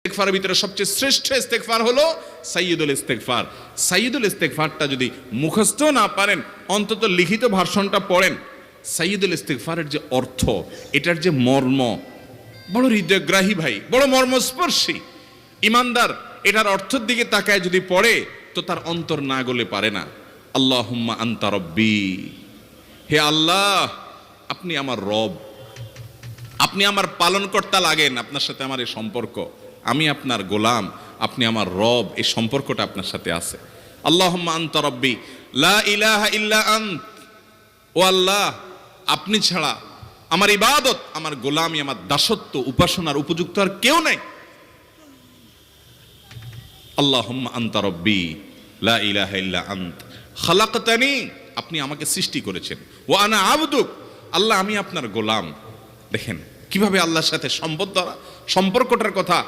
ইস্তেগফারের ভিতরে সবচেয়ে শ্রেষ্ঠ ইস্তেগফার হলো সাইয়্যিদুল ইস্তেগফার। সাইয়্যিদুল ইস্তেগফারটা যদি মুখস্থ না পারেন, অন্তত লিখিত ভার্সনটা পড়েন। সাইয়্যিদুল ইস্তেগফারের যে অর্থ, এটার যে মর্ম, বড় হৃদয়গ্রাহী ভাই, বড় মর্মস্পর্শী। ইমানদার এটার অর্থের দিকে তাকায় যদি পড়ে, তো তার অন্তর না গলে পারে না। আল্লাহুম্মা আনতা রব্বি, হে আল্লাহ আপনি আমার রব, আপনি আমার পালনকর্তা লাগেন। আপনার সাথে আমার এই সম্পর্ক, আমি আপনার গোলাম, আপনি আমার রব, এই সম্পর্কটা আপনার সাথে আছে। আল্লাহুম্মা আনতা রব্বি লা ইলাহা ইল্লা আন্ত, ও আল্লাহ আপনি ছাড়া আমার ইবাদত, আমার গোলামি, আমার দাসত্ব, উপাসনার উপযুক্ত আর কেউ নাই। আল্লাহুম্মা আনতা রব্বি লা ইলাহা ইল্লা আন্ত খালাকতানি, আপনি আমাকে সৃষ্টি করেছেন। ওয়া আনা আবদুক, আল্লাহ আমি আপনার গোলাম। দেখেন কিভাবে আল্লাহর সাথে সম্পর্কটার কথা